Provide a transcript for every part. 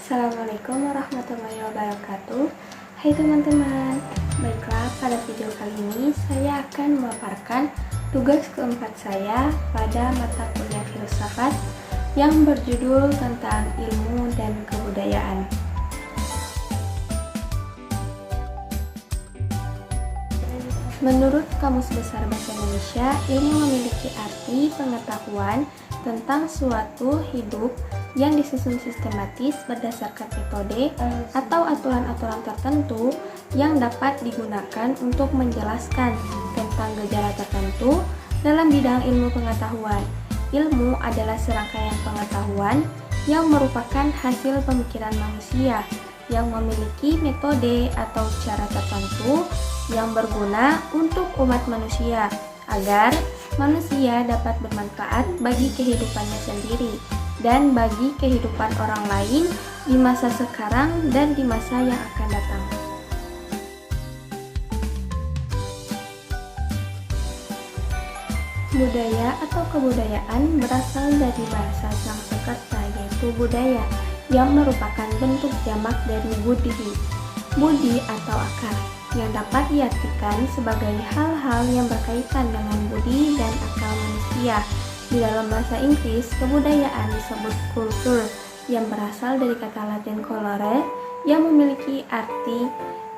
Assalamualaikum warahmatullahi wabarakatuh. Hai teman-teman, baiklah pada video kali ini saya akan memaparkan tugas keempat saya pada mata kuliah filsafat yang berjudul tentang ilmu dan kebudayaan. Menurut Kamus Besar Bahasa Indonesia, ilmu memiliki arti pengetahuan tentang suatu hidup yang disusun sistematis berdasarkan metode atau aturan-aturan tertentu yang dapat digunakan untuk menjelaskan tentang gejala tertentu dalam bidang ilmu pengetahuan. Ilmu adalah serangkaian pengetahuan yang merupakan hasil pemikiran manusia yang memiliki metode atau cara tertentu yang berguna untuk umat manusia agar manusia dapat bermanfaat bagi kehidupannya sendiri dan bagi kehidupan orang lain di masa sekarang dan di masa yang akan datang. Budaya atau kebudayaan berasal dari bahasa Sanskerta yaitu budaya, yang merupakan bentuk jamak dari budi atau akal, yang dapat diartikan sebagai hal-hal yang berkaitan dengan budi dan akal manusia. Di dalam bahasa Inggris, kebudayaan disebut kultur, yang berasal dari kata Latin colere, yang memiliki arti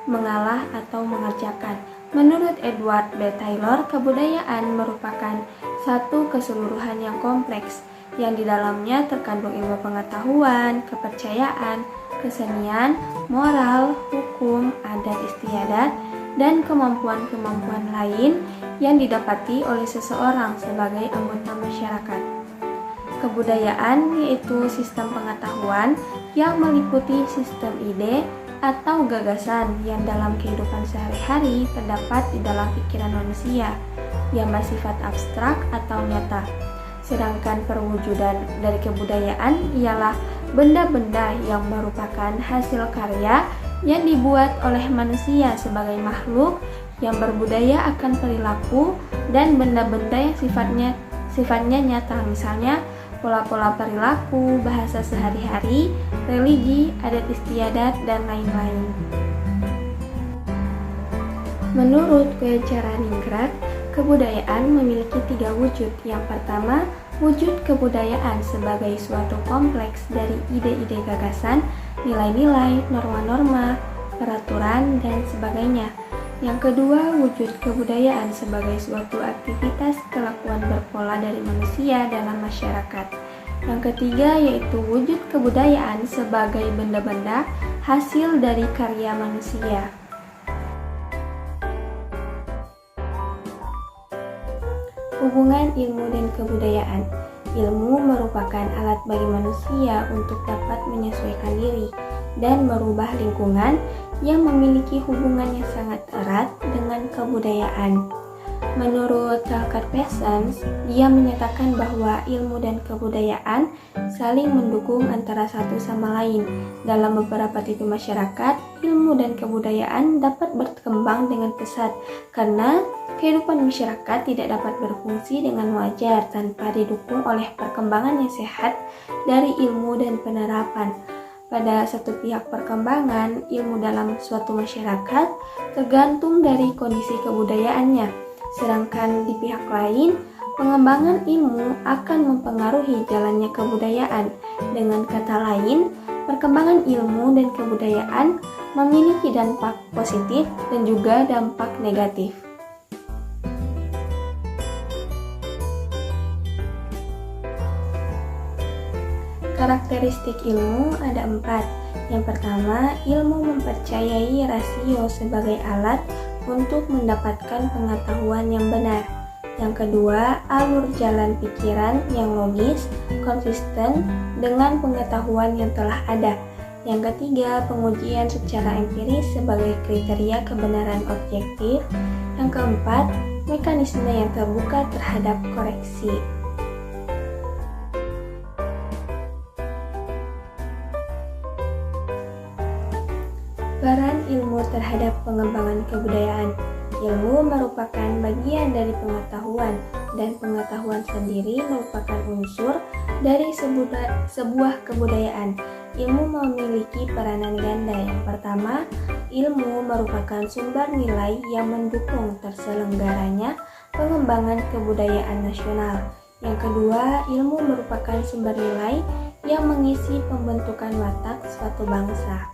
mengalah atau mengerjakan. Menurut Edward B. Taylor, kebudayaan merupakan satu keseluruhan yang kompleks, yang di dalamnya terkandung ilmu pengetahuan, kepercayaan, kesenian, moral, hukum, adat istiadat, dan kemampuan-kemampuan lain yang didapati oleh seseorang sebagai anggota masyarakat. Kebudayaan yaitu sistem pengetahuan yang meliputi sistem ide atau gagasan yang dalam kehidupan sehari-hari terdapat di dalam pikiran manusia yang bersifat abstrak atau nyata. Sedangkan perwujudan dari kebudayaan ialah benda-benda yang merupakan hasil karya yang dibuat oleh manusia sebagai makhluk yang berbudaya akan perilaku dan benda-benda yang sifatnya nyata, misalnya pola-pola perilaku, bahasa sehari-hari, religi, adat istiadat, dan lain-lain. Menurut Ningrat, kebudayaan memiliki 3 wujud. Yang pertama, wujud kebudayaan sebagai suatu kompleks dari ide-ide gagasan, nilai-nilai, norma-norma, peraturan, dan sebagainya. Yang kedua, wujud kebudayaan sebagai suatu aktivitas kelakuan berpola dari manusia dalam masyarakat. Yang ketiga, yaitu wujud kebudayaan sebagai benda-benda hasil dari karya manusia. Hubungan ilmu dan kebudayaan. Ilmu merupakan alat bagi manusia untuk dapat menyesuaikan diri dan merubah lingkungan yang memiliki hubungan yang sangat erat dengan kebudayaan. Menurut Talcott Parsons, dia menyatakan bahwa ilmu dan kebudayaan saling mendukung antara satu sama lain. Dalam beberapa tipe masyarakat, ilmu dan kebudayaan dapat berkembang dengan pesat karena kehidupan masyarakat tidak dapat berfungsi dengan wajar tanpa didukung oleh perkembangan yang sehat dari ilmu dan penerapan. Pada satu pihak perkembangan ilmu dalam suatu masyarakat tergantung dari kondisi kebudayaannya, sedangkan di pihak lain pengembangan ilmu akan mempengaruhi jalannya kebudayaan. Dengan kata lain, perkembangan ilmu dan kebudayaan memiliki dampak positif dan juga dampak negatif. Karakteristik ilmu ada 4. Yang pertama, ilmu mempercayai rasio sebagai alat untuk mendapatkan pengetahuan yang benar. Yang kedua, alur jalan pikiran yang logis, konsisten dengan pengetahuan yang telah ada. Yang ketiga, pengujian secara empiris sebagai kriteria kebenaran objektif. Yang keempat, mekanisme yang terbuka terhadap koreksi. Peran ilmu terhadap pengembangan kebudayaan. Ilmu merupakan bagian dari pengetahuan, dan pengetahuan sendiri merupakan unsur dari sebuah kebudayaan. ilmu memiliki peranan ganda. Yang pertama, ilmu merupakan sumber nilai yang mendukung terselenggaranya pengembangan kebudayaan nasional. Yang kedua, ilmu merupakan sumber nilai yang mengisi pembentukan watak suatu bangsa.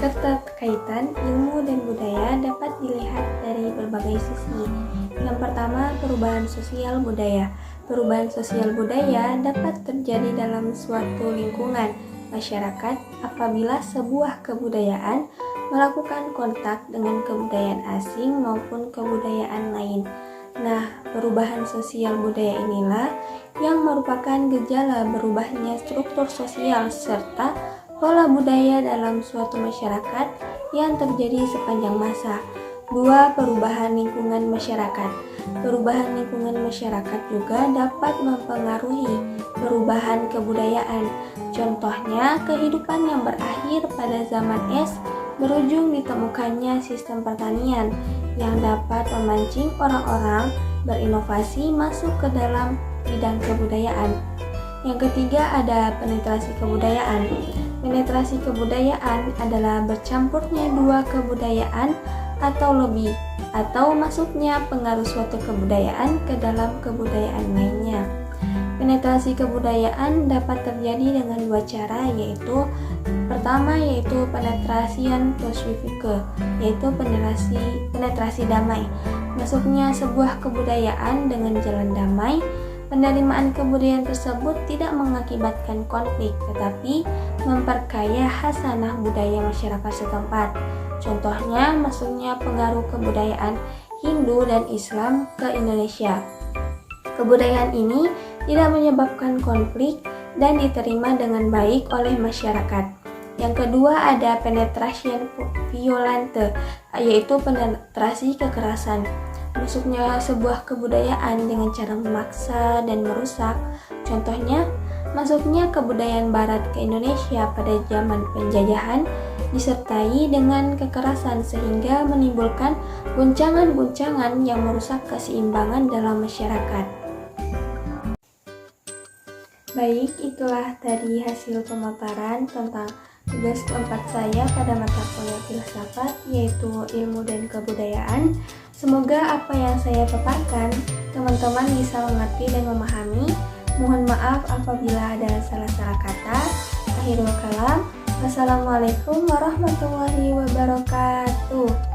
Keterkaitan ilmu dan budaya dapat dilihat dari berbagai sisi. Yang pertama, perubahan sosial budaya. Perubahan sosial budaya dapat terjadi dalam suatu lingkungan masyarakat apabila sebuah kebudayaan melakukan kontak dengan kebudayaan asing maupun kebudayaan lain. Nah, perubahan sosial budaya inilah yang merupakan gejala berubahnya struktur sosial serta pola budaya dalam suatu masyarakat yang terjadi sepanjang masa. 2. Perubahan lingkungan masyarakat. Perubahan lingkungan masyarakat juga dapat mempengaruhi perubahan kebudayaan. Contohnya, kehidupan yang berakhir pada zaman es berujung ditemukannya sistem pertanian yang dapat memancing orang-orang berinovasi masuk ke dalam bidang kebudayaan. Yang ketiga, ada penetrasi kebudayaan. Penetrasi kebudayaan adalah bercampurnya dua kebudayaan atau lebih, atau masuknya pengaruh suatu kebudayaan ke dalam kebudayaan lainnya. Penetrasi kebudayaan dapat terjadi dengan dua cara, yaitu pertama yaitu penetrasian pasifike, yaitu penetrasi damai. Masuknya sebuah kebudayaan dengan jalan damai. Penerimaan kebudayaan tersebut tidak mengakibatkan konflik, tetapi memperkaya khasanah budaya masyarakat setempat. Contohnya, masuknya pengaruh kebudayaan Hindu dan Islam ke Indonesia. Kebudayaan ini tidak menyebabkan konflik dan diterima dengan baik oleh masyarakat. Yang kedua, ada penetration violente, yaitu penetrasi kekerasan. Masuknya sebuah kebudayaan dengan cara memaksa dan merusak. Contohnya, masuknya kebudayaan barat ke Indonesia pada zaman penjajahan disertai dengan kekerasan sehingga menimbulkan guncangan-guncangan yang merusak keseimbangan dalam masyarakat. Baik, itulah tadi hasil pemaparan tentang tugas keempat saya pada mata kuliah filsafat, yaitu ilmu dan kebudayaan. Semoga apa yang saya paparkan teman-teman bisa mengerti dan memahami. Mohon maaf apabila ada salah-salah kata. Akhirul kalam. Wassalamualaikum warahmatullahi wabarakatuh.